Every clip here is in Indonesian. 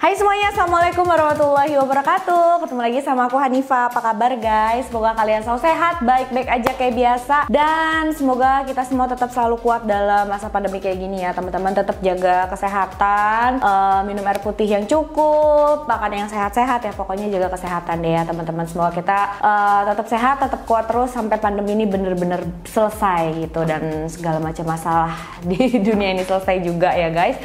Hai semuanya, Assalamualaikum warahmatullahi wabarakatuh. Ketemu lagi sama aku Hanifah. Apa kabar guys? Semoga kalian selalu sehat, baik-baik aja kayak biasa. Dan semoga kita semua tetap selalu kuat dalam masa pandemi kayak gini ya teman-teman. Tetap jaga kesehatan, minum air putih yang cukup, makan yang sehat-sehat ya. Pokoknya jaga kesehatan deh ya teman-teman. Semoga kita tetap sehat, tetap kuat terus sampai pandemi ini bener-bener selesai gitu. Dan segala macam masalah di dunia ini selesai juga ya guys.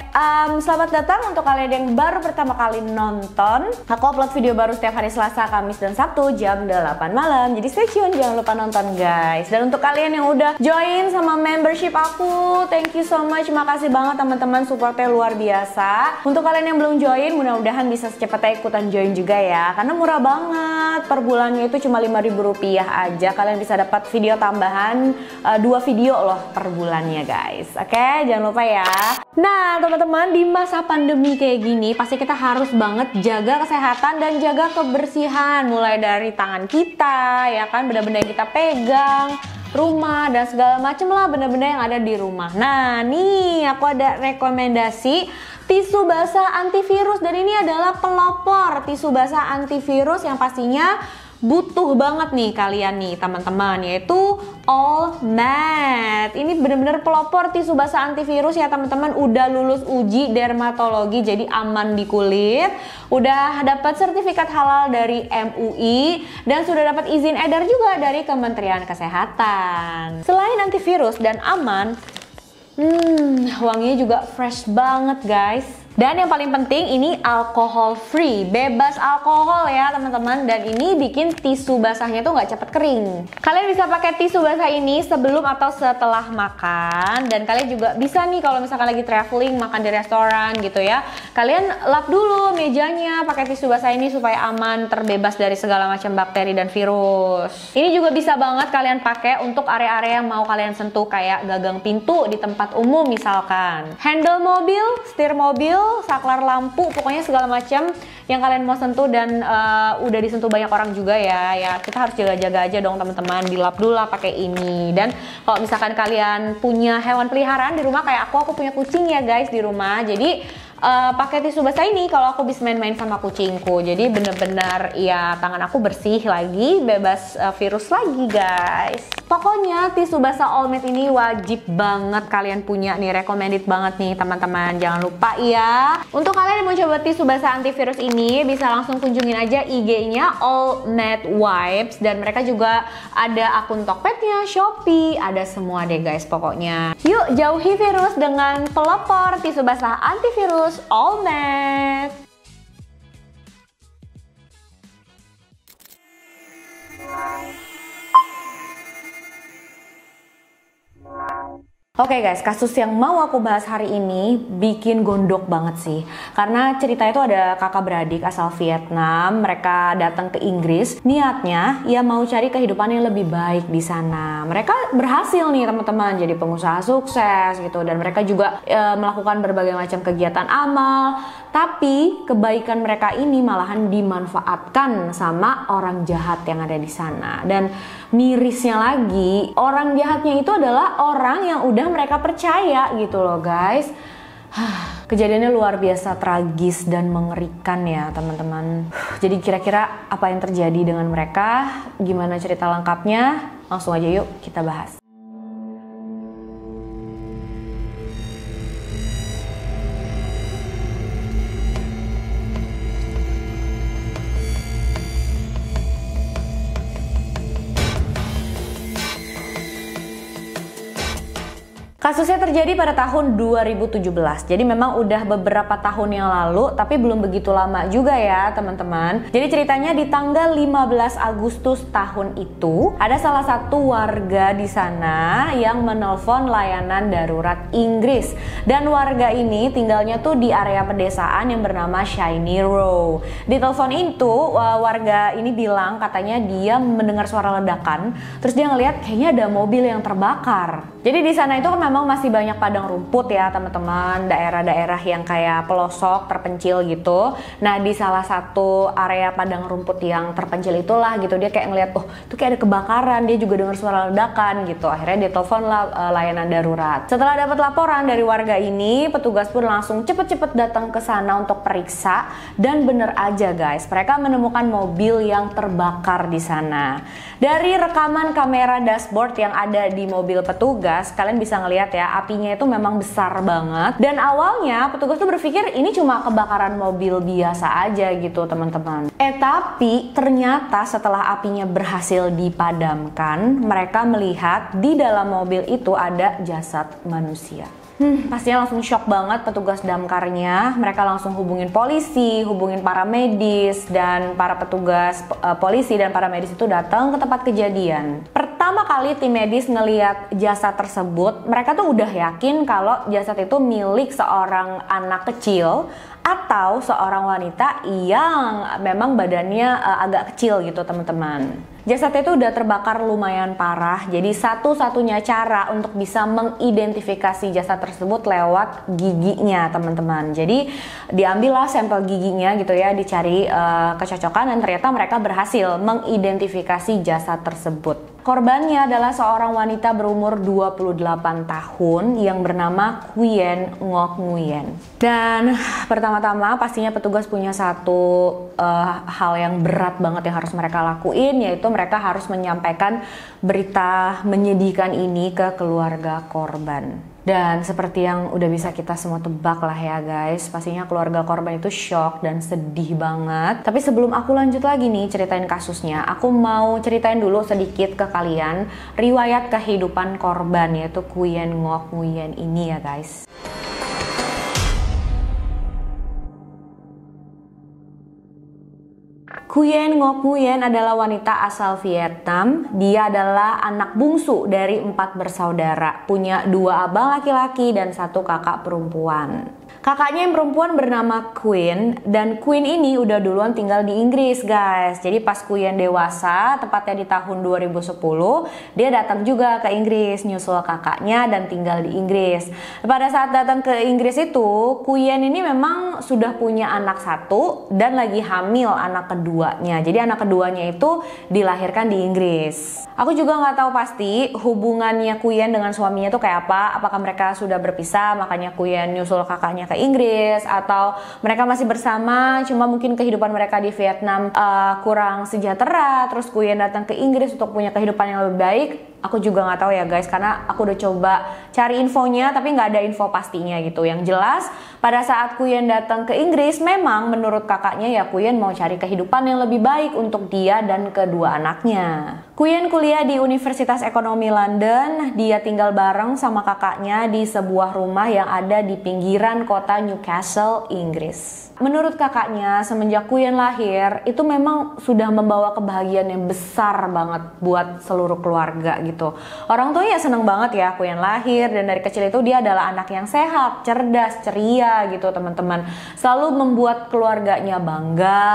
Selamat datang untuk kalian yang baru pertama kali nonton. Aku upload video baru setiap hari Selasa, Kamis, dan Sabtu jam 8 malam. Jadi stay tune, jangan lupa nonton guys. Dan untuk kalian yang udah join sama membership aku, thank you so much. Makasih banget teman-teman, supportnya luar biasa. Untuk kalian yang belum join, mudah-mudahan bisa secepatnya ikutan join juga ya. Karena murah banget, per bulannya itu cuma Rp5.000 aja. Kalian bisa dapat video tambahan 2 video loh per bulannya guys. Oke, jangan lupa ya. Nah teman-teman, di masa pandemi kayak gini pasti kita harus banget jaga kesehatan dan jaga kebersihan, mulai dari tangan kita ya kan, benda-benda yang kita pegang, rumah dan segala macem lah, benda-benda yang ada di rumah. Nah nih aku ada rekomendasi tisu basah antivirus, dan ini adalah pelopor tisu basah antivirus yang pastinya butuh banget nih kalian nih teman-teman, yaitu All Matte. Ini bener-bener pelopor tisu basah antivirus ya teman-teman. Udah lulus uji dermatologi, jadi aman di kulit. Udah dapat sertifikat halal dari MUI dan sudah dapat izin edar juga dari Kementerian Kesehatan. Selain antivirus dan aman, wanginya juga fresh banget guys. Dan yang paling penting ini alkohol free, bebas alkohol ya teman-teman. Dan ini bikin tisu basahnya tuh nggak cepet kering. Kalian bisa pakai tisu basah ini sebelum atau setelah makan. Dan kalian juga bisa nih kalau misalkan lagi traveling, makan di restoran gitu ya, kalian lap dulu mejanya pakai tisu basah ini supaya aman, terbebas dari segala macam bakteri dan virus. Ini juga bisa banget kalian pakai untuk area-area yang mau kalian sentuh, kayak gagang pintu di tempat umum misalkan, handle mobil, setir mobil, saklar lampu, pokoknya segala macam yang kalian mau sentuh dan udah disentuh banyak orang juga ya kita harus jaga-jaga aja dong teman-teman, dilap dulu lah pakai ini. Dan kalau misalkan kalian punya hewan peliharaan di rumah, kayak aku punya kucing ya guys di rumah, jadi pakai tisu basah ini kalau aku bisa main-main sama kucingku. Jadi bener-bener ya tangan aku bersih lagi, bebas virus lagi guys. Pokoknya tisu basah All Matte ini wajib banget kalian punya nih, recommended banget nih teman-teman. Jangan lupa ya. Untuk kalian yang mau coba tisu basah antivirus ini, bisa langsung kunjungin aja IG-nya All Matte Wipes, dan mereka juga ada akun Tokped-nya, Shopee, ada semua deh guys pokoknya. Yuk jauhi virus dengan pelopor tisu basah antivirus All Matte. Oke guys, kasus yang mau aku bahas hari ini bikin gondok banget sih. Karena cerita itu ada kakak beradik asal Vietnam, mereka datang ke Inggris. Niatnya ya mau cari kehidupan yang lebih baik di sana. Mereka berhasil nih teman-teman, jadi pengusaha sukses gitu, dan mereka juga melakukan berbagai macam kegiatan amal. Tapi kebaikan mereka ini malahan dimanfaatkan sama orang jahat yang ada di sana. Dan mirisnya lagi, orang jahatnya itu adalah orang yang udah mereka percaya gitu loh guys. Kejadiannya luar biasa tragis dan mengerikan ya teman-teman. Jadi kira-kira apa yang terjadi dengan mereka? Gimana cerita lengkapnya? Langsung aja yuk kita bahas. Kasusnya terjadi pada tahun 2017, jadi memang udah beberapa tahun yang lalu, tapi belum begitu lama juga ya teman-teman. Jadi ceritanya di tanggal 15 Agustus tahun itu, ada salah satu warga di sana yang menelpon layanan darurat Inggris. Dan warga ini tinggalnya tuh di area pedesaan yang bernama Shiny Row. Di telepon itu, warga ini bilang katanya dia mendengar suara ledakan, terus dia ngeliat kayaknya ada mobil yang terbakar. Jadi di sana itu memang memang masih banyak padang rumput ya teman-teman, daerah-daerah yang kayak pelosok, terpencil gitu. Nah di salah satu area padang rumput yang terpencil itulah gitu, dia kayak ngeliat, oh itu kayak ada kebakaran, dia juga dengar suara ledakan gitu. Akhirnya dia telepon lah layanan darurat. Setelah dapat laporan dari warga ini, petugas pun langsung cepet-cepet datang ke sana untuk periksa, dan bener aja guys, mereka menemukan mobil yang terbakar di sana. Dari rekaman kamera dashboard yang ada di mobil petugas, kalian bisa ngelihat ya, apinya itu memang besar banget. Dan awalnya petugas tuh berpikir ini cuma kebakaran mobil biasa aja gitu teman-teman. Tapi ternyata setelah apinya berhasil dipadamkan, mereka melihat di dalam mobil itu ada jasad manusia. Pastinya langsung shock banget petugas damkarnya. Mereka langsung hubungin polisi, hubungin para medis, dan para petugas polisi dan para medis itu datang ke tempat kejadian. Pertama kali tim medis ngelihat jasad tersebut, mereka tuh udah yakin kalau jasad itu milik seorang anak kecil atau seorang wanita yang memang badannya agak kecil gitu teman-teman. Jasadnya itu udah terbakar lumayan parah, jadi satu-satunya cara untuk bisa mengidentifikasi jasad tersebut lewat giginya teman-teman. Jadi diambillah sampel giginya gitu ya, dicari kecocokan, dan ternyata mereka berhasil mengidentifikasi jasad tersebut. Korbannya adalah seorang wanita berumur 28 tahun yang bernama Nguyen Ngoc Nguyen. Dan pertama-tama pastinya petugas punya satu hal yang berat banget yang harus mereka lakuin, yaitu mereka harus menyampaikan berita menyedihkan ini ke keluarga korban. Dan seperti yang udah bisa kita semua tebak lah ya guys, pastinya keluarga korban itu shock dan sedih banget. Tapi sebelum aku lanjut lagi nih ceritain kasusnya, aku mau ceritain dulu sedikit ke kalian riwayat kehidupan korban, yaitu Nguyen Ngoc Nguyen ini ya guys. Nguyen Ngoc Nguyen adalah wanita asal Vietnam. Dia adalah anak bungsu dari 4 bersaudara, punya 2 abang laki-laki dan 1 kakak perempuan. Kakaknya yang perempuan bernama Queen, dan Queen ini udah duluan tinggal di Inggris guys. Jadi pas Queen dewasa, tepatnya di tahun 2010, dia datang juga ke Inggris, nyusul kakaknya dan tinggal di Inggris. Pada saat datang ke Inggris itu, Queen ini memang sudah punya anak 1 dan lagi hamil anak keduanya. Jadi anak keduanya itu dilahirkan di Inggris. Aku juga nggak tahu pasti hubungannya Queen dengan suaminya tuh kayak apa. Apakah mereka sudah berpisah, makanya Queen nyusul kakaknya ke Inggris, atau mereka masih bersama cuma mungkin kehidupan mereka di Vietnam kurang sejahtera, terus Nguyen datang ke Inggris untuk punya kehidupan yang lebih baik. Aku juga nggak tahu ya guys, karena aku udah coba cari infonya tapi nggak ada info pastinya gitu. Yang jelas pada saat Nguyen datang ke Inggris, memang menurut kakaknya ya Nguyen mau cari kehidupan yang lebih baik untuk dia dan kedua anaknya. Nguyen kuliah di Universitas Ekonomi London. Dia tinggal bareng sama kakaknya di sebuah rumah yang ada di pinggiran kota Newcastle, Inggris. Menurut kakaknya, semenjak Nguyen lahir, itu memang sudah membawa kebahagiaan yang besar banget buat seluruh keluarga gitu. Orang tua ya seneng banget ya Nguyen lahir, dan dari kecil itu dia adalah anak yang sehat, cerdas, ceria gitu teman-teman. Selalu membuat keluarganya bangga.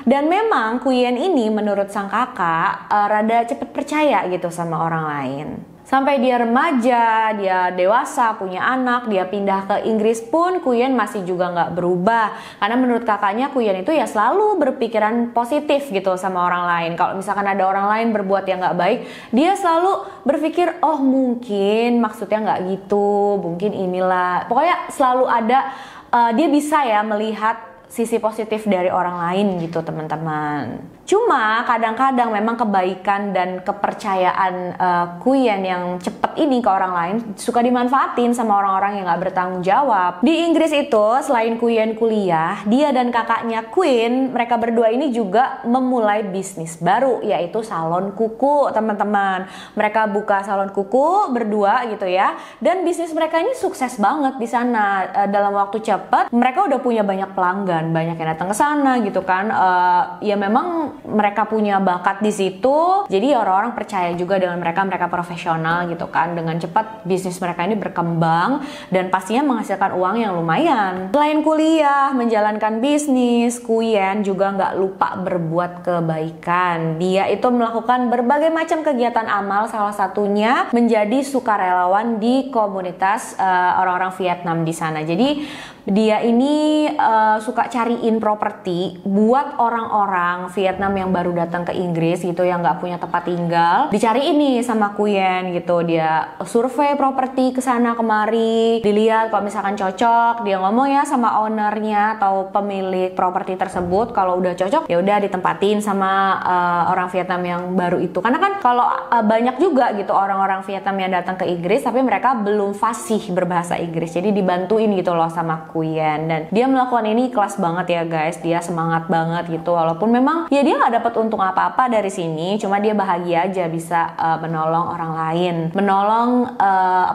Dan memang Nguyen ini menurut sang kakak rada cepet percaya gitu sama orang lain. Sampai dia remaja, dia dewasa, punya anak, dia pindah ke Inggris pun Nguyen masih juga nggak berubah. Karena menurut kakaknya Nguyen itu ya selalu berpikiran positif gitu sama orang lain. Kalau misalkan ada orang lain berbuat yang nggak baik, dia selalu berpikir, oh mungkin maksudnya nggak gitu, mungkin inilah. Pokoknya selalu ada, dia bisa ya melihat sisi positif dari orang lain gitu teman-teman. Cuma kadang-kadang memang kebaikan dan kepercayaan Nguyen yang cepet ini ke orang lain suka dimanfaatin sama orang-orang yang gak bertanggung jawab. Di Inggris itu selain Nguyen kuliah, dia dan kakaknya Queen, mereka berdua ini juga memulai bisnis baru, yaitu salon kuku teman-teman. Mereka buka salon kuku berdua gitu ya, dan bisnis mereka ini sukses banget di sana. Dalam waktu cepat mereka udah punya banyak pelanggan. dan banyak yang datang ke sana gitu kan. Ya memang mereka punya bakat di situ, jadi orang-orang percaya juga dengan mereka profesional gitu kan. Dengan cepat bisnis mereka ini berkembang dan pastinya menghasilkan uang yang lumayan. Selain kuliah, menjalankan bisnis, Kuyen juga nggak lupa berbuat kebaikan. Dia itu melakukan berbagai macam kegiatan amal, salah satunya menjadi sukarelawan di komunitas orang-orang Vietnam di sana. Jadi dia ini suka cariin properti buat orang-orang Vietnam yang baru datang ke Inggris gitu, yang nggak punya tempat tinggal. Dicari ini sama Kuyen gitu, dia survei properti ke sana kemari, dilihat kalau misalkan cocok, dia ngomong ya sama ownernya atau pemilik properti tersebut, kalau udah cocok ya udah ditempatin sama orang Vietnam yang baru itu. Karena kan kalau banyak juga gitu orang-orang Vietnam yang datang ke Inggris tapi mereka belum fasih berbahasa Inggris, jadi dibantuin gitu loh sama Kuyen. Dan dia melakukan ini ikhlas banget ya guys, dia semangat banget gitu, walaupun memang ya dia nggak dapat untung apa-apa dari sini, cuma dia bahagia aja bisa menolong orang lain, menolong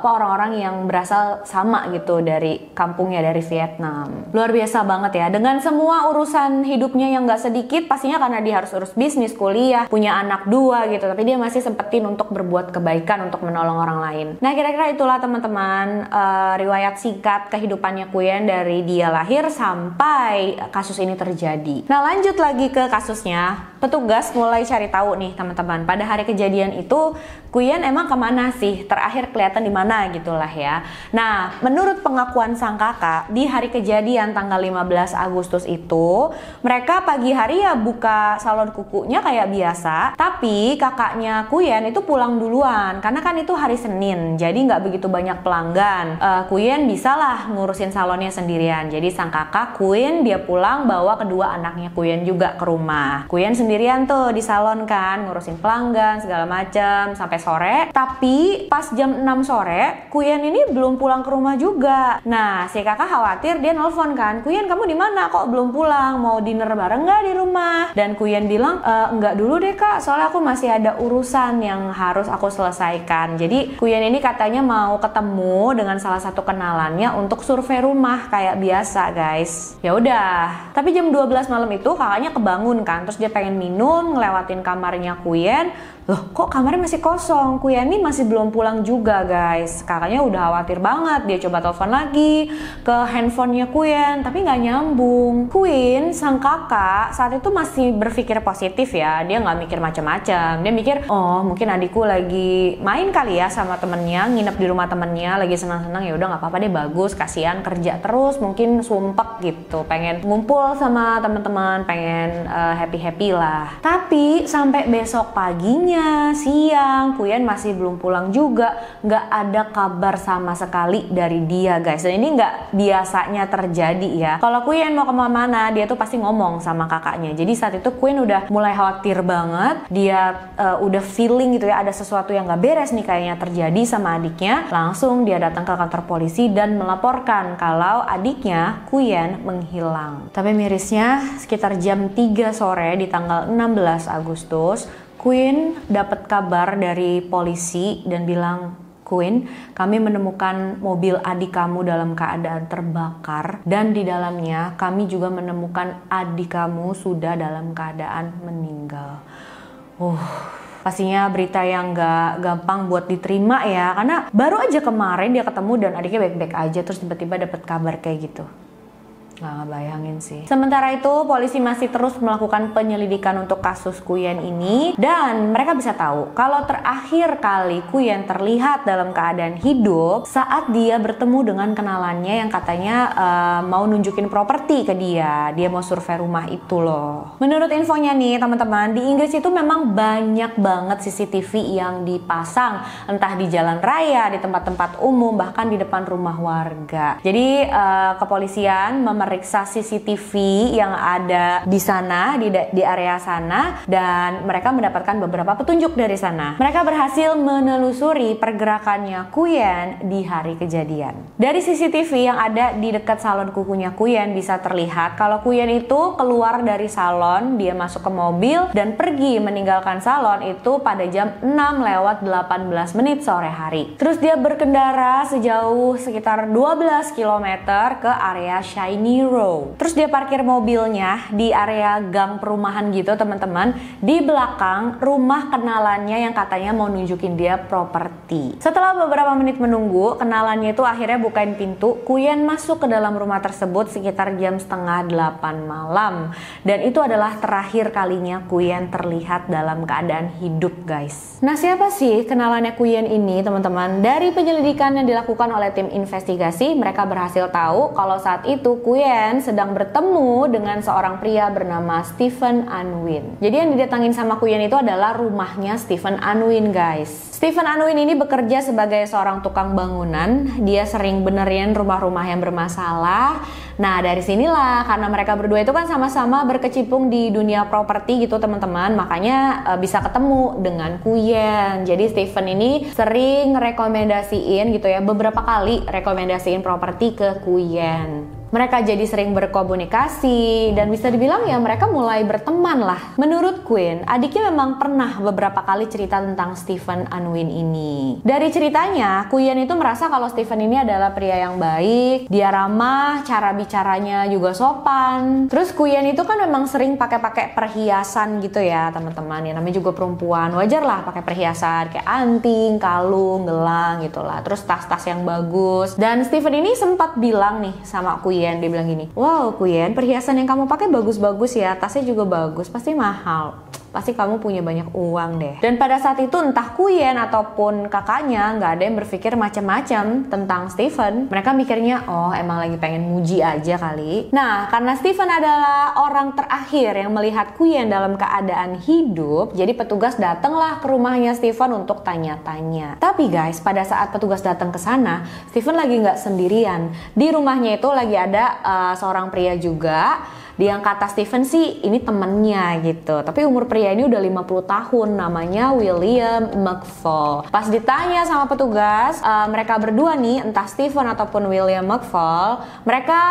orang-orang yang berasal sama gitu dari kampungnya, dari Vietnam. Luar biasa banget ya, dengan semua urusan hidupnya yang nggak sedikit, pastinya karena dia harus urus bisnis, kuliah, punya anak 2 gitu, tapi dia masih sempetin untuk berbuat kebaikan, untuk menolong orang lain. Nah kira-kira itulah teman-teman riwayat singkat kehidupannya Kuyen dari dia lahir sampai kasus ini terjadi. Nah lanjut lagi ke kasusnya. Petugas mulai cari tahu nih teman-teman, pada hari kejadian itu Kuyen emang kemana sih, terakhir kelihatan di mana gitulah ya. Nah menurut pengakuan sang kakak, di hari kejadian tanggal 15 Agustus itu mereka pagi hari ya buka salon kukunya kayak biasa, tapi kakaknya Kuyen itu pulang duluan karena kan itu hari Senin, jadi nggak begitu banyak pelanggan. Kuyen bisalah ngurusin salonnya sendirian. Jadi sang kakak Kuyen dia pulang bawa kedua anaknya Kuyen juga ke rumah. Kuyen sendirian tuh di salon kan, ngurusin pelanggan segala macam sampai sore. Tapi pas jam 6 sore Kuyen ini belum pulang ke rumah juga. Nah si kakak khawatir, dia nelfon kan, Kuyen kamu di mana kok belum pulang, mau dinner bareng nggak di rumah? Dan Kuyen bilang enggak dulu deh kak, soalnya aku masih ada urusan yang harus aku selesaikan. Jadi Kuyen ini katanya mau ketemu dengan salah satu kenalannya untuk survei rumah kayak biasa guys. Ya udah, tapi jam 12 malam itu kakaknya kebangun kan, terus dia pengen minum, ngelewatin kamarnya Kuyen. Loh kok kamarnya masih kosong, Kuyen ini masih belum pulang juga guys. Kakaknya udah khawatir banget, dia coba telepon lagi ke handphonenya Kuyen tapi nggak nyambung. Kuyen sang kakak saat itu masih berpikir positif ya, dia nggak mikir macam-macam. Dia mikir oh mungkin adikku lagi main kali ya sama temennya, nginep di rumah temennya, lagi senang-senang, ya udah nggak apa-apa deh, bagus, kasihan kerja terus mungkin sumpek gitu, pengen ngumpul sama teman-teman, pengen happy-happy lah. Tapi sampai besok paginya, siang, Kuyen masih belum pulang juga, nggak ada kabar sama sekali dari dia guys. Dan ini nggak biasanya terjadi ya. Kalau Kuyen mau kemana-mana, dia tuh pasti ngomong sama kakaknya. Jadi saat itu Kuyen udah mulai khawatir banget, dia udah feeling gitu ya, ada sesuatu yang nggak beres nih kayaknya terjadi sama adiknya. Langsung dia datang ke kantor polisi dan melaporkan kalau adiknya Kuyen menghilang. Tapi mirisnya sekitar jam 3 sore di tanggal 16 Agustus, Kuyen dapat kabar dari polisi dan bilang, Kuyen, kami menemukan mobil adik kamu dalam keadaan terbakar dan di dalamnya kami juga menemukan adik kamu sudah dalam keadaan meninggal. Pastinya berita yang gak gampang buat diterima ya, karena baru aja kemarin dia ketemu dan adiknya baik-baik aja, terus tiba-tiba dapat kabar kayak gitu. Nggak ngebayangin sih. Sementara itu polisi masih terus melakukan penyelidikan untuk kasus Kuyen ini, dan mereka bisa tahu kalau terakhir kali Kuyen terlihat dalam keadaan hidup saat dia bertemu dengan kenalannya yang katanya mau nunjukin properti ke dia mau survei rumah itu loh. Menurut infonya nih teman-teman, di Inggris itu memang banyak banget CCTV yang dipasang, entah di jalan raya, di tempat-tempat umum, bahkan di depan rumah warga. Jadi kepolisian memeriksa CCTV yang ada di sana, di area sana, dan mereka mendapatkan beberapa petunjuk dari sana. Mereka berhasil menelusuri pergerakannya Kuyen di hari kejadian. Dari CCTV yang ada di dekat salon kukunya Kuyen bisa terlihat kalau Kuyen itu keluar dari salon, dia masuk ke mobil dan pergi meninggalkan salon itu pada jam 6:18 sore hari. Terus dia berkendara sejauh sekitar 12 km ke area Shiny Nero. Terus dia parkir mobilnya di area gang perumahan gitu teman-teman, di belakang rumah kenalannya yang katanya mau nunjukin dia properti. Setelah beberapa menit menunggu, kenalannya itu akhirnya bukain pintu. Kuyen masuk ke dalam rumah tersebut sekitar jam setengah 8 malam. Dan itu adalah terakhir kalinya Kuyen terlihat dalam keadaan hidup, guys. Nah, siapa sih kenalannya Kuyen ini, teman-teman? Dari penyelidikan yang dilakukan oleh tim investigasi, mereka berhasil tahu kalau saat itu Kuyen sedang bertemu dengan seorang pria bernama Stephen Unwin. Jadi yang didatangin sama Kuyen itu adalah rumahnya Stephen Unwin, guys. Stephen Unwin ini bekerja sebagai seorang tukang bangunan. Dia sering benerin rumah-rumah yang bermasalah. Nah, dari sinilah karena mereka berdua itu kan sama-sama berkecimpung di dunia properti gitu teman-teman, makanya bisa ketemu dengan Kuyen. Jadi Stephen ini sering rekomendasiin gitu ya, beberapa kali rekomendasiin properti ke Kuyen. Mereka jadi sering berkomunikasi dan bisa dibilang ya mereka mulai berteman lah. Menurut Queen, adiknya memang pernah beberapa kali cerita tentang Stephen Unwin ini. Dari ceritanya, Kuyen itu merasa kalau Stephen ini adalah pria yang baik, dia ramah, cara bicaranya juga sopan. Terus Kuyen itu kan memang sering pakai perhiasan gitu ya teman-teman. Ya namanya juga perempuan, wajar lah pakai perhiasan kayak anting, kalung, gelang gitulah. Terus tas-tas yang bagus. Dan Stephen ini sempat bilang nih sama Kuyen, dia bilang gini, wow Kuyen, perhiasan yang kamu pakai bagus-bagus ya, tasnya juga bagus, pasti mahal, pasti kamu punya banyak uang deh. Dan pada saat itu entah Kuyen ataupun kakaknya nggak ada yang berpikir macam-macam tentang Stephen. Mereka mikirnya, oh emang lagi pengen muji aja kali. Nah, karena Stephen adalah orang terakhir yang melihat Kuyen dalam keadaan hidup, jadi petugas datanglah ke rumahnya Stephen untuk tanya-tanya. Tapi guys, pada saat petugas datang ke sana, Stephen lagi nggak sendirian. Di rumahnya itu lagi ada seorang pria juga. Yang kata Stephen sih ini temennya gitu, tapi umur pria ini udah 50 tahun, namanya William McFall. Pas ditanya sama petugas, mereka berdua nih, entah Stephen ataupun William McFall, mereka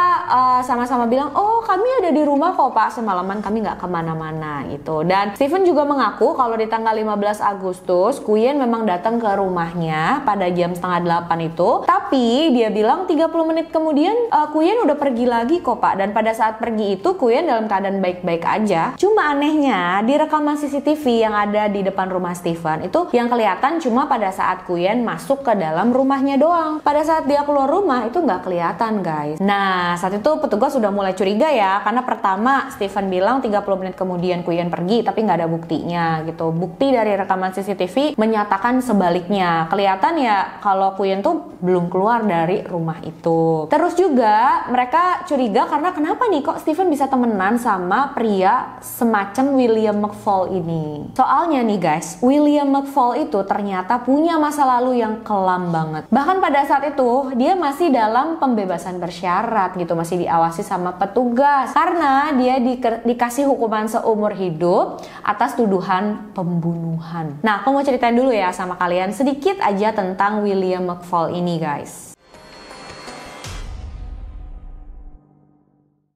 sama-sama bilang, oh kami ada di rumah kok pak, semalaman kami nggak kemana-mana gitu. Dan Stephen juga mengaku kalau di tanggal 15 Agustus, Kuyen memang datang ke rumahnya pada jam setengah 8 itu, tapi dia bilang 30 menit kemudian Kuyen udah pergi lagi kok pak, dan pada saat pergi itu Kuyen dalam keadaan baik-baik aja. Cuma anehnya di rekaman CCTV yang ada di depan rumah Stephen itu yang kelihatan cuma pada saat Kuyen masuk ke dalam rumahnya doang. Pada saat dia keluar rumah itu nggak kelihatan guys. Nah saat itu petugas sudah mulai curiga ya, karena pertama Stephen bilang 30 menit kemudian Kuyen pergi tapi nggak ada buktinya gitu. Bukti dari rekaman CCTV menyatakan sebaliknya. Kelihatan ya kalau Kuyen tuh belum keluar dari rumah itu. Terus juga mereka curiga karena kenapa nih kok Stephen bisa temenan sama pria semacam William McFall ini. Soalnya nih guys, William McFall itu ternyata punya masa lalu yang kelam banget. Bahkan pada saat itu dia masih dalam pembebasan bersyarat gitu, masih diawasi sama petugas karena dia dikasih hukuman seumur hidup atas tuduhan pembunuhan. Nah, aku mau ceritain dulu ya sama kalian sedikit aja tentang William McFall ini guys.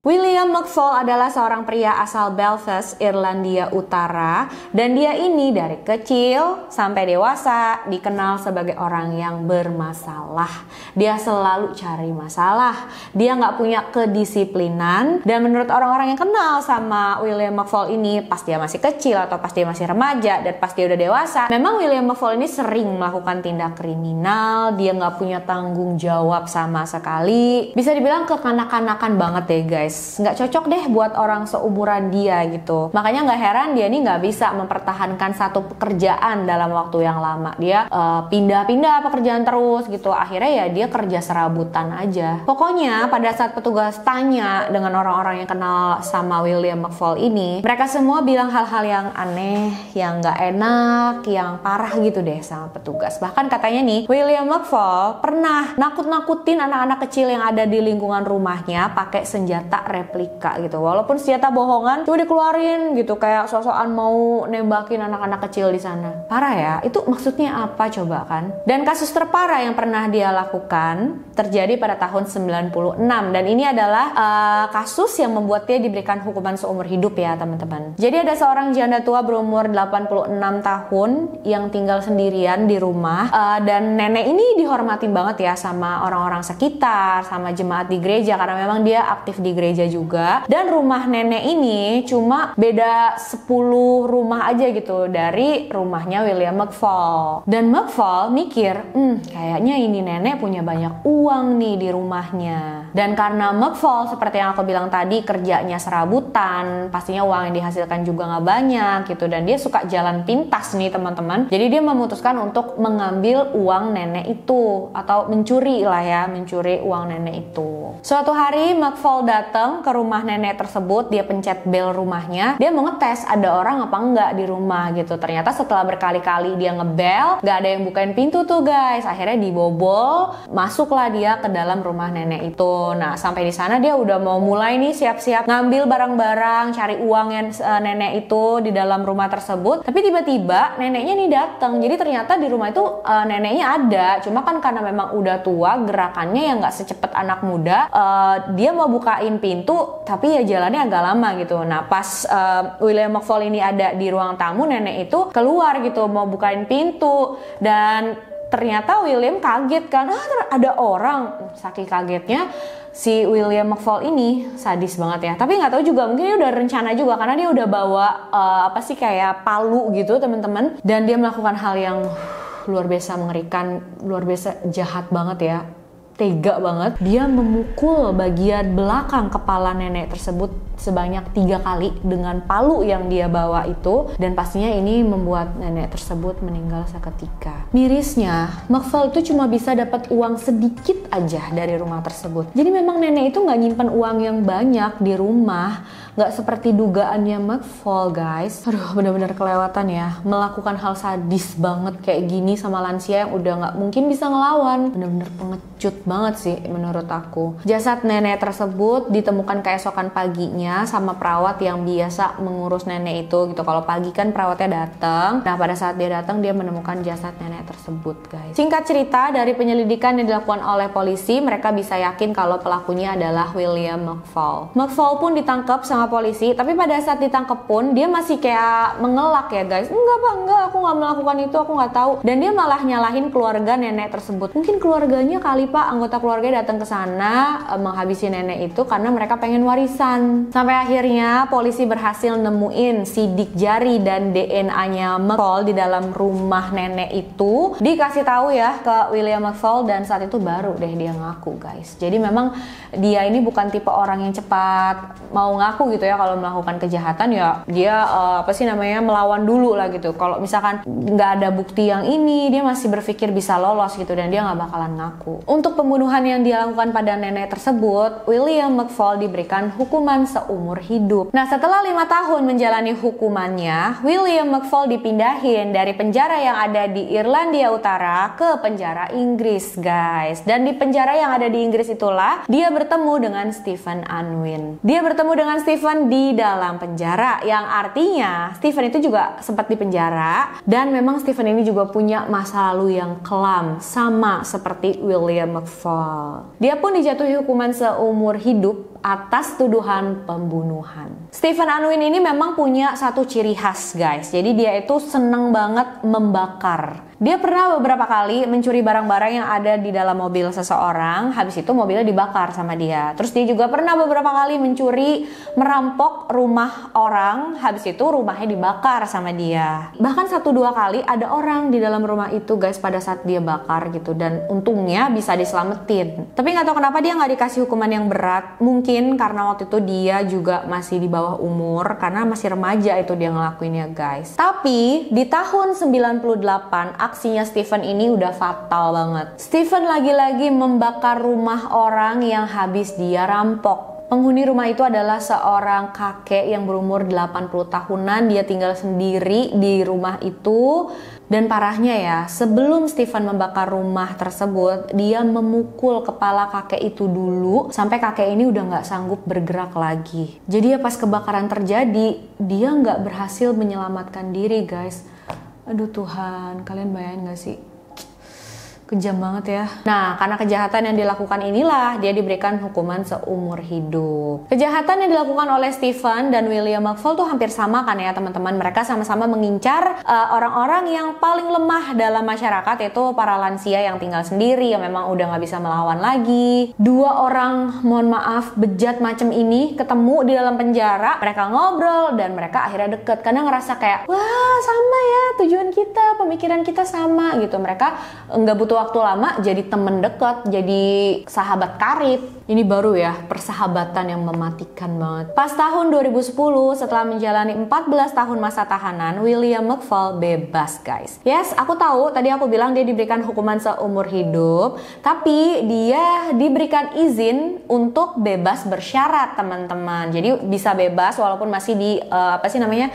William McFall adalah seorang pria asal Belfast, Irlandia Utara, dan dia ini dari kecil sampai dewasa dikenal sebagai orang yang bermasalah. Dia selalu cari masalah, dia nggak punya kedisiplinan, dan menurut orang-orang yang kenal sama William McFall ini, pas dia masih kecil atau pas dia masih remaja dan pas dia udah dewasa, memang William McFall ini sering melakukan tindak kriminal, dia nggak punya tanggung jawab sama sekali. Bisa dibilang kekanak-kanakan banget deh guys. Nggak cocok deh buat orang seumuran dia gitu. Makanya nggak heran dia ini nggak bisa mempertahankan satu pekerjaan dalam waktu yang lama. Dia pindah-pindah pekerjaan terus gitu. Akhirnya ya dia kerja serabutan aja. Pokoknya pada saat petugas tanya dengan orang-orang yang kenal sama William McFall ini, mereka semua bilang hal-hal yang aneh, yang nggak enak, yang parah gitu deh sama petugas. Bahkan katanya nih, William McFall pernah nakut-nakutin anak-anak kecil yang ada di lingkungan rumahnya pakai senjata senjata replika gitu. Walaupun senjata bohongan cuma dikeluarin gitu, kayak sok-sokan mau nembakin anak-anak kecil di sana. Parah ya, itu maksudnya apa coba kan? Dan kasus terparah yang pernah dia lakukan terjadi pada tahun 96, dan ini adalah kasus yang membuat dia diberikan hukuman seumur hidup ya teman-teman. Jadi ada seorang janda tua berumur 86 tahun yang tinggal sendirian di rumah, dan nenek ini dihormatin banget ya sama orang-orang sekitar, sama jemaat di gereja, karena memang dia aktif di gereja juga. Dan rumah nenek ini cuma beda 10 rumah aja gitu dari rumahnya William McFaul. Dan McFaul mikir, kayaknya ini nenek punya banyak uang nih di rumahnya. Dan karena McFaul seperti yang aku bilang tadi, kerjanya serabutan, pastinya uang yang dihasilkan juga nggak banyak gitu, dan dia suka jalan pintas nih teman-teman. Jadi dia memutuskan untuk mengambil uang nenek itu, atau mencuri lah ya, mencuri uang nenek itu. Suatu hari McFaul datang ke rumah nenek tersebut, dia pencet bel rumahnya, dia mau ngetes ada orang apa enggak di rumah gitu. Ternyata setelah berkali-kali dia ngebel, nggak ada yang bukain pintu tuh guys. Akhirnya dibobol, masuklah dia ke dalam rumah nenek itu. Nah sampai di sana dia udah mau mulai nih siap-siap ngambil barang-barang, cari uang yang nenek itu di dalam rumah tersebut. Tapi tiba-tiba neneknya nih datang. Jadi ternyata di rumah itu neneknya ada, cuma kan karena memang udah tua, gerakannya yang nggak secepat anak muda. Dia mau bukain pintu tapi ya jalannya agak lama gitu. Nah pas William McFaul ini ada di ruang tamu, nenek itu keluar gitu mau bukain pintu, dan ternyata William kaget kan, ada orang. Saking kagetnya si William McFaul ini sadis banget ya. Tapi nggak tahu juga, mungkin dia udah rencana juga karena dia udah bawa kayak palu gitu teman-teman. Dan dia melakukan hal yang luar biasa mengerikan, luar biasa jahat banget ya. Tega banget. Dia memukul bagian belakang kepala nenek tersebut sebanyak 3 kali dengan palu yang dia bawa itu, dan pastinya ini membuat nenek tersebut meninggal seketika. Mirisnya, McFaul itu cuma bisa dapat uang sedikit aja dari rumah tersebut. Jadi memang nenek itu nggak nyimpan uang yang banyak di rumah, nggak seperti dugaannya McFaul guys. Aduh, benar-benar kelewatan ya, melakukan hal sadis banget kayak gini sama lansia yang udah nggak mungkin bisa ngelawan. Benar-benar pengecut banget sih menurut aku. Jasad nenek tersebut ditemukan keesokan paginya sama perawat yang biasa mengurus nenek itu gitu. Kalau pagi kan perawatnya datang. Nah pada saat dia datang, dia menemukan jasad nenek tersebut guys. Singkat cerita, dari penyelidikan yang dilakukan oleh polisi, mereka bisa yakin kalau pelakunya adalah William McFaul. McFaul pun ditangkap sama polisi, tapi pada saat ditangkap pun dia masih kayak mengelak ya guys. Enggak pak, enggak, aku nggak melakukan itu, aku nggak tahu. Dan dia malah nyalahin keluarga nenek tersebut. Mungkin keluarganya kali pak, anggota keluarga datang ke sana menghabisi nenek itu karena mereka pengen warisan. Sampai akhirnya polisi berhasil nemuin sidik jari dan DNA-nya McFaul di dalam rumah nenek itu. Dikasih tahu ya ke William McFaul, dan saat itu baru deh dia ngaku guys. Jadi memang dia ini bukan tipe orang yang cepat mau ngaku gitu ya kalau melakukan kejahatan. Ya dia melawan dulu lah gitu. Kalau misalkan nggak ada bukti yang ini, dia masih berpikir bisa lolos gitu, dan dia nggak bakalan ngaku. Untuk pembunuhan yang dia lakukan pada nenek tersebut, William McFaul diberikan hukuman seumur hidup. Nah setelah 5 tahun menjalani hukumannya, William McFaul dipindahin dari penjara yang ada di Irlandia Utara ke penjara Inggris guys. Dan di penjara yang ada di Inggris itulah dia bertemu dengan Stephen Unwin. Dia bertemu dengan Stephen di dalam penjara, yang artinya Stephen itu juga sempat di penjara, dan memang Stephen ini juga punya masa lalu yang kelam sama seperti William McFaul. Dia pun dijatuhi hukuman seumur hidup atas tuduhan pembunuhan. Stephen Unwin ini memang punya satu ciri khas guys. Jadi dia itu seneng banget membakar. Dia pernah beberapa kali mencuri barang-barang yang ada di dalam mobil seseorang, habis itu mobilnya dibakar sama dia. Terus dia juga pernah beberapa kali merampok rumah orang, habis itu rumahnya dibakar sama dia. Bahkan 1-2 kali ada orang di dalam rumah itu guys pada saat dia bakar gitu, dan untungnya bisa diselamatin. Tapi nggak tahu kenapa dia nggak dikasih hukuman yang berat. Mungkin karena waktu itu dia juga masih di bawah umur, karena masih remaja itu dia ngelakuinnya guys. Tapi di tahun 98 aksinya Stephen ini udah fatal banget. Stephen lagi-lagi membakar rumah orang yang habis dia rampok. Penghuni rumah itu adalah seorang kakek yang berumur 80 tahunan. Dia tinggal sendiri di rumah itu. Dan parahnya ya, sebelum Stephen membakar rumah tersebut, dia memukul kepala kakek itu dulu sampai kakek ini udah nggak sanggup bergerak lagi. Jadi ya pas kebakaran terjadi, dia nggak berhasil menyelamatkan diri, guys. Aduh Tuhan, kalian bayangin nggak sih? Kejam banget ya. Nah, karena kejahatan yang dilakukan inilah dia diberikan hukuman seumur hidup. Kejahatan yang dilakukan oleh Stephen dan William McFall tuh hampir sama kan ya teman-teman. Mereka sama-sama mengincar orang-orang yang paling lemah dalam masyarakat, yaitu para lansia yang tinggal sendiri, yang memang udah nggak bisa melawan lagi. Dua orang, mohon maaf, bejat macam ini ketemu di dalam penjara. Mereka ngobrol dan mereka akhirnya deket karena ngerasa kayak, wah sama ya tujuan kita, pemikiran kita sama gitu. Mereka nggak butuh waktu lama jadi temen dekat, jadi sahabat karib. Ini baru ya persahabatan yang mematikan banget. Pas tahun 2010 setelah menjalani 14 tahun masa tahanan, William McFall bebas, guys. Yes, aku tahu tadi aku bilang dia diberikan hukuman seumur hidup, tapi dia diberikan izin untuk bebas bersyarat, teman-teman. Jadi bisa bebas walaupun masih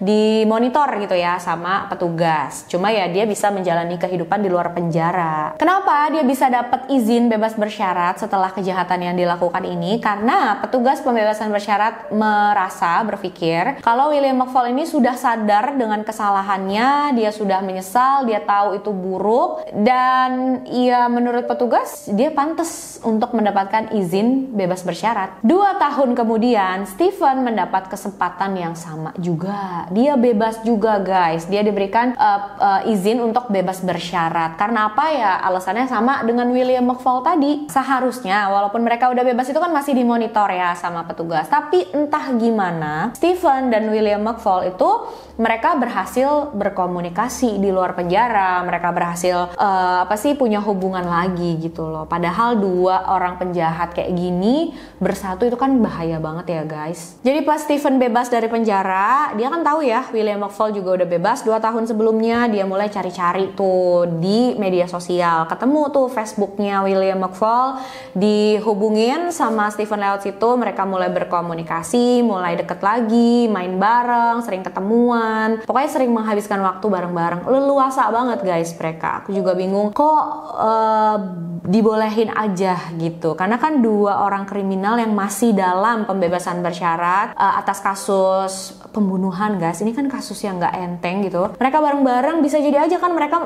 di monitor gitu ya sama petugas. Cuma ya dia bisa menjalani kehidupan di luar penjara. Kenapa dia bisa dapat izin bebas bersyarat setelah kejahatan yang dilakukan ini? Karena petugas pembebasan bersyarat berpikir kalau William McFall ini sudah sadar dengan kesalahannya, dia sudah menyesal, dia tahu itu buruk, dan ya menurut petugas dia pantas untuk mendapatkan izin bebas bersyarat. 2 tahun kemudian Stephen mendapat kesempatan yang sama juga. Dia bebas juga, guys. Dia diberikan izin untuk bebas bersyarat. Karena apa ya? Alasannya sama dengan William McFall tadi. Seharusnya walaupun mereka udah bebas itu kan masih dimonitor ya sama petugas, tapi entah gimana Stephen dan William McFall itu mereka berhasil berkomunikasi di luar penjara. Mereka berhasil punya hubungan lagi gitu loh. Padahal 2 orang penjahat kayak gini bersatu itu kan bahaya banget ya, guys. Jadi pas Stephen bebas dari penjara, dia kan tahu ya William McFall juga udah bebas. 2 tahun sebelumnya dia mulai cari-cari tuh di media sosial. Ketemu tuh Facebooknya William McFall, dihubungin sama Stephen lewat situ. Mereka mulai berkomunikasi, mulai deket lagi, main bareng, sering ketemuan. Pokoknya sering menghabiskan waktu bareng-bareng. Leluasa banget, guys, mereka. Aku juga bingung kok dibolehin aja gitu. Karena kan 2 orang kriminal yang masih dalam pembebasan bersyarat atas kasus pembunuhan, guys. Ini kan kasus yang nggak enteng gitu. Mereka bareng-bareng, bisa jadi aja kan mereka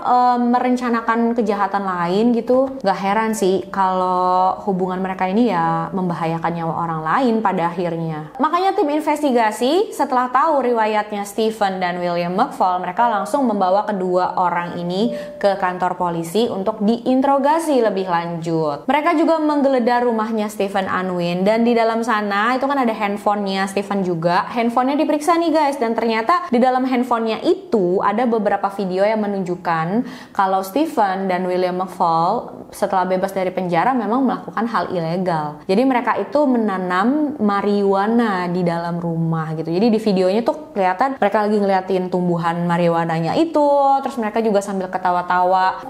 merencanakan kejahatan lain gitu. Gak heran sih kalau hubungan mereka ini ya membahayakan nyawa orang lain pada akhirnya. Makanya tim investigasi setelah tahu riwayatnya Stephen dan William McFall, mereka langsung membawa kedua orang ini ke kantor polisi untuk diinterogasi lebih lanjut. Mereka juga menggeledah rumahnya Stephen Unwin, dan di dalam sana itu kan ada handphonenya Stephen juga. Handphonenya diperiksa nih, guys, dan ternyata di dalam handphonenya itu ada beberapa video yang menunjukkan kalau Stephen dan William McFall setelah bebas dari penjara memang melakukan hal ilegal. Jadi mereka itu menanam marijuana di dalam rumah gitu. Jadi di videonya tuh kelihatan mereka lagi ngeliatin tumbuhan marijuananya itu, terus mereka juga sambil ketawa-tawa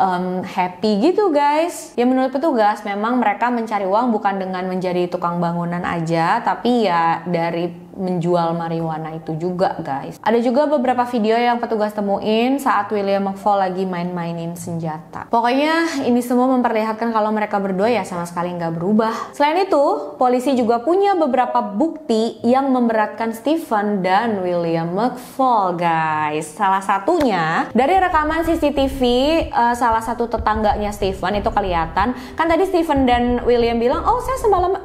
happy gitu, guys. Ya menurut petugas memang mereka mencari uang bukan dengan menjadi tukang bangunan aja, tapi ya dari menjual marijuana itu juga, guys. Ada juga beberapa video yang petugas temuin saat William McFall lagi main-mainin senjata. Pokoknya ini semua memperlihatkan kalau mereka berdua ya sama sekali nggak berubah. Selain itu, polisi juga punya beberapa bukti yang memberatkan Stephen dan William McFall, guys. Salah satunya dari rekaman CCTV salah satu tetangganya Stephen itu kelihatan. Kan tadi Stephen dan William bilang, oh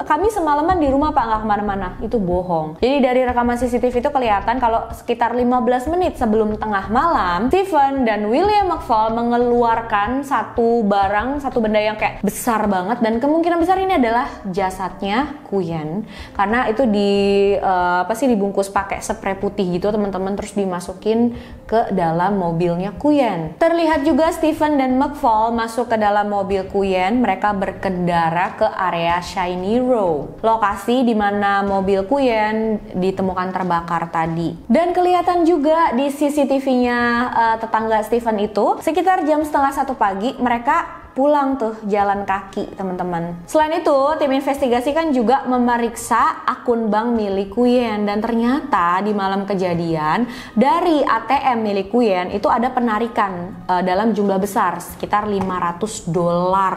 kami semalaman di rumah Pak, nggak kemana-mana. Itu bohong. Jadi dari rekaman CCTV itu kelihatan kalau sekitar 15 menit sebelum tengah malam, Stephen dan William McFall mengeluarkan satu benda yang kayak besar banget, dan kemungkinan besar ini adalah jasadnya Kuyen, karena itu dibungkus pakai spray putih gitu, teman-teman, terus dimasukin ke dalam mobilnya Kuyen. Terlihat juga Stephen dan McFall masuk ke dalam mobil Kuyen. Mereka berkendara ke area Shiny Row, lokasi di mana mobil Kuyen ditemukan terbakar tadi. Dan kelihatan juga di CCTV-nya tetangga Stephen itu sekitar jam 12:30 pagi mereka pulang tuh jalan kaki teman-teman. Selain itu, tim investigasi kan juga memeriksa akun bank milik Kuyen, dan ternyata di malam kejadian dari ATM milik Kuyen itu ada penarikan dalam jumlah besar sekitar $500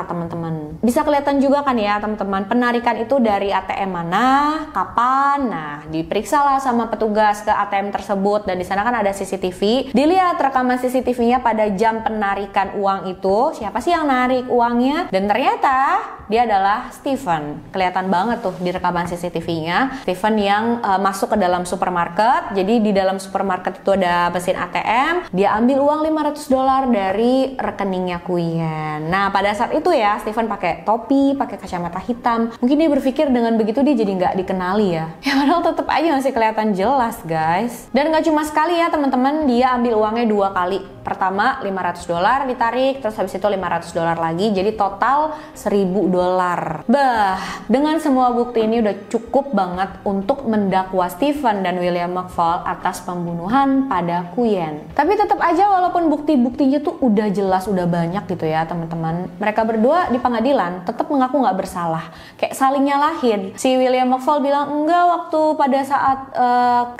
teman-teman. Bisa kelihatan juga kan ya teman-teman, penarikan itu dari ATM mana, kapan. Nah, diperiksalah sama petugas ke ATM tersebut, dan di sana kan ada CCTV. Dilihat rekaman CCTV-nya pada jam penarikan uang itu, siapa sih yang narik uangnya, dan ternyata dia adalah Steven. Kelihatan banget tuh di rekaman CCTV-nya, Steven yang masuk ke dalam supermarket. Jadi di dalam supermarket itu ada mesin ATM, dia ambil uang $500 dari rekeningnya Kuyen. Nah, pada saat itu ya Steven pakai topi, pakai kacamata hitam. Mungkin dia berpikir dengan begitu dia jadi nggak dikenali ya. Ya padahal tetap aja masih kelihatan jelas guys. Dan nggak cuma sekali ya teman-teman, dia ambil uangnya 2 kali. Pertama $500 ditarik, terus habis itu $500 lagi, jadi total $1.000. Bah, dengan semua bukti ini udah cukup banget untuk mendakwa Steven dan William McFaul atas pembunuhan pada Kuyen. Tapi tetap aja walaupun bukti-buktinya tuh udah jelas, udah banyak gitu ya teman-teman, mereka berdua di pengadilan tetap mengaku nggak bersalah, kayak saling nyalahin. Si William McFaul bilang, enggak, waktu pada saat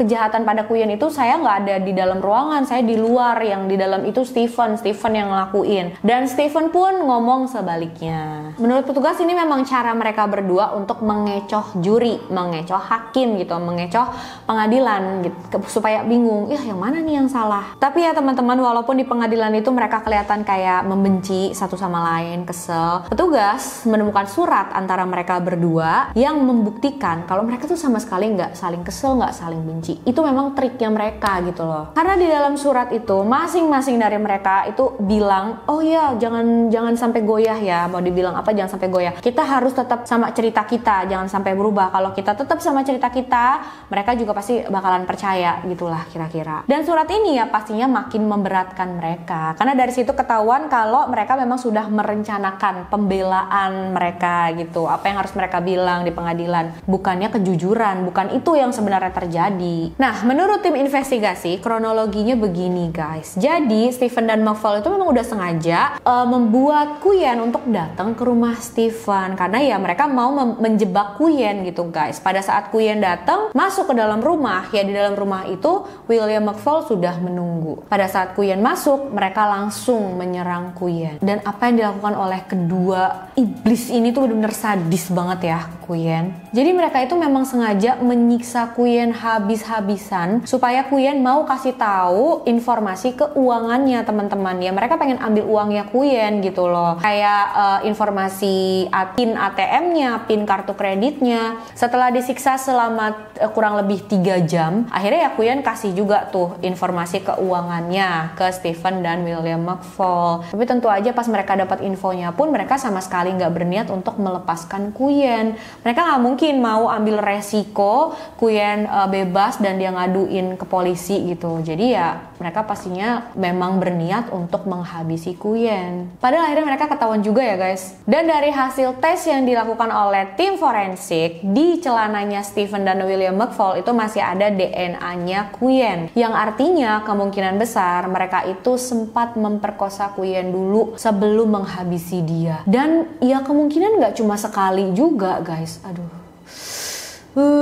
kejahatan pada Kuyen itu saya nggak ada di dalam ruangan, saya di luar, yang di dalam itu Steven yang ngelakuin. Dan Steven pun ngomong sebaliknya. Menurut petugas ini memang cara mereka berdua untuk mengecoh juri, mengecoh hakim gitu, mengecoh pengadilan gitu, supaya bingung, yang mana nih yang salah. Tapi ya teman-teman, walaupun di pengadilan itu mereka kelihatan kayak membenci satu sama lain, kesel, petugas menemukan surat antara mereka berdua yang membuktikan kalau mereka tuh sama sekali nggak saling kesel, nggak saling benci. Itu memang triknya mereka gitu loh. Karena di dalam surat itu masing-masing dari mereka itu bilang, oh ya jangan sampai goyah ya, mau dibilang apa jangan sampai goyah. Kita harus tetap sama cerita kita, jangan sampai berubah. Kalau kita tetap sama cerita kita, mereka juga pasti bakalan percaya gitulah kira-kira. Dan surat ini ya pastinya makin memberatkan mereka, karena dari situ ketahuan kalau mereka memang sudah merencanakan pembelaan mereka gitu. Apa yang harus mereka bilang di pengadilan, bukannya kejujuran, bukan itu yang sebenarnya terjadi. Nah, menurut tim investigasi, kronologinya begini guys. Jadi Steven dan McFaul itu memang udah sengaja membuat Kuyen untuk datang ke rumah Steven, karena ya mereka mau menjebak Kuyen gitu guys. Pada saat Kuyen datang masuk ke dalam rumah, ya di dalam rumah itu William McFaul sudah menunggu. Pada saat Kuyen masuk, mereka langsung menyerang Kuyen. Dan apa yang dilakukan oleh kedua iblis ini tuh benar-benar sadis banget ya Kuyen. Jadi mereka itu memang sengaja menyiksa Kuyen habis-habisan supaya Kuyen mau kasih tahu informasi keuangannya teman-teman. Ya mereka pengen ambil uangnya Kuyen gitu loh. Kayak informasi PIN ATM-nya, PIN kartu kreditnya. Setelah disiksa selama kurang lebih 3 jam, akhirnya ya Kuyen kasih juga tuh informasi keuangannya ke Steven dan William McFaul. Tapi tentu aja pas mereka dapat infonya pun mereka sama sekali nggak berniat untuk melepaskan Kuyen. Mereka nggak mungkin mau ambil resiko Kuyen bebas dan dia ngaduin ke polisi gitu. Jadi ya mereka pastinya memang berniat untuk menghabisi Kuyen. Padahal akhirnya mereka ketahuan juga ya guys. Dan dari hasil tes yang dilakukan oleh tim forensik, di celananya Steven dan William McFaul itu masih ada DNA-nya Kuyen. Yang artinya kemungkinan besar mereka itu sempat memperkosa Kuyen dulu sebelum menghabisi dia. Dan ya kemungkinan nggak cuma sekali juga guys. Aduh.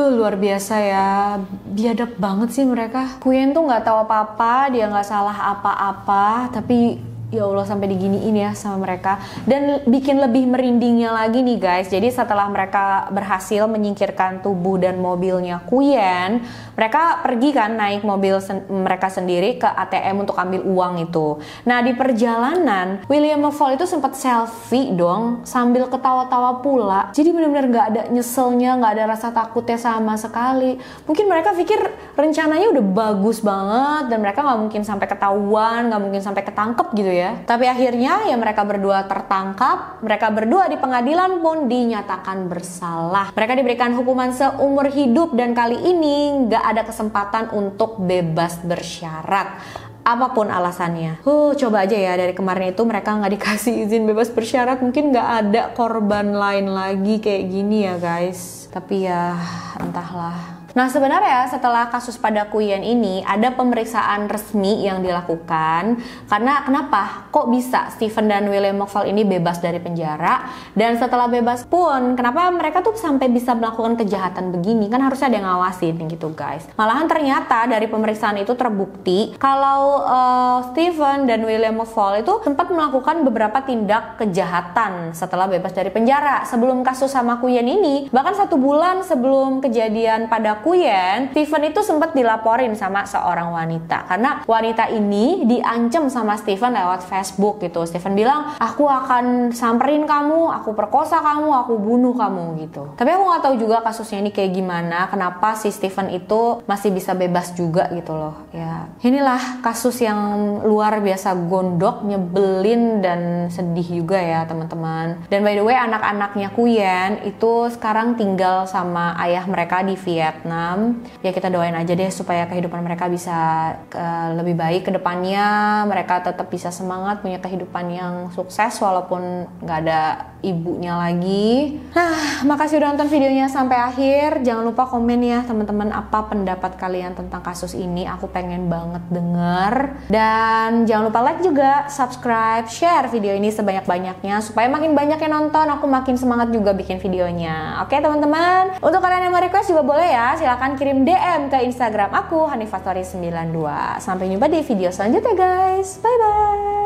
Luar biasa ya, biadab banget sih mereka. Kuyen tuh nggak tahu apa-apa, dia nggak salah apa-apa, tapi ya Allah sampai diginiin ya sama mereka. Dan bikin lebih merindingnya lagi nih guys, jadi setelah mereka berhasil menyingkirkan tubuh dan mobilnya Kuyen, mereka pergi kan naik mobil mereka sendiri ke ATM untuk ambil uang itu. Nah di perjalanan William McFaul itu sempat selfie dong sambil ketawa-tawa pula. Jadi benar-benar nggak ada nyeselnya, nggak ada rasa takutnya sama sekali. Mungkin mereka pikir rencananya udah bagus banget dan mereka nggak mungkin sampai ketahuan, nggak mungkin sampai ketangkep gitu ya. Tapi akhirnya ya mereka berdua tertangkap. Mereka berdua di pengadilan pun dinyatakan bersalah. Mereka diberikan hukuman seumur hidup dan kali ini nggak ada kesempatan untuk bebas bersyarat. Apapun alasannya. Coba aja ya dari kemarin itu mereka nggak dikasih izin bebas bersyarat, mungkin nggak ada korban lain lagi kayak gini ya guys. Tapi ya entahlah. Nah sebenarnya setelah kasus pada Quyen ini ada pemeriksaan resmi yang dilakukan. Karena kenapa? Kok bisa Stephen dan William McFall ini bebas dari penjara? Dan setelah bebas pun, kenapa mereka tuh sampai bisa melakukan kejahatan begini? Kan harusnya ada yang ngawasin gitu guys. Malahan ternyata dari pemeriksaan itu terbukti kalau Stephen dan William McFall itu sempat melakukan beberapa tindak kejahatan setelah bebas dari penjara. Sebelum kasus sama Quyen ini, bahkan 1 bulan sebelum kejadian pada Quyen, Stephen itu sempat dilaporin sama seorang wanita karena wanita ini diancam sama Stephen lewat Facebook gitu. Stephen bilang, aku akan samperin kamu, aku perkosa kamu, aku bunuh kamu gitu. Tapi aku nggak tahu juga kasusnya ini kayak gimana, kenapa si Stephen itu masih bisa bebas juga gitu loh. Ya, inilah kasus yang luar biasa gondok, nyebelin dan sedih juga ya teman-teman. Dan by the way, anak-anaknya Quyen itu sekarang tinggal sama ayah mereka di Vietnam. Ya kita doain aja deh supaya kehidupan mereka bisa lebih baik ke depannya. Mereka tetap bisa semangat punya kehidupan yang sukses walaupun nggak ada ibunya lagi. Nah, makasih udah nonton videonya sampai akhir. Jangan lupa komen ya teman-teman, apa pendapat kalian tentang kasus ini. Aku pengen banget denger. Dan jangan lupa like juga, subscribe, share video ini sebanyak-banyaknya supaya makin banyak yang nonton, aku makin semangat juga bikin videonya. Oke teman-teman, untuk kalian yang mau request juga boleh ya, silahkan kirim DM ke Instagram aku, HanifaStory92. Sampai jumpa di video selanjutnya guys, bye bye.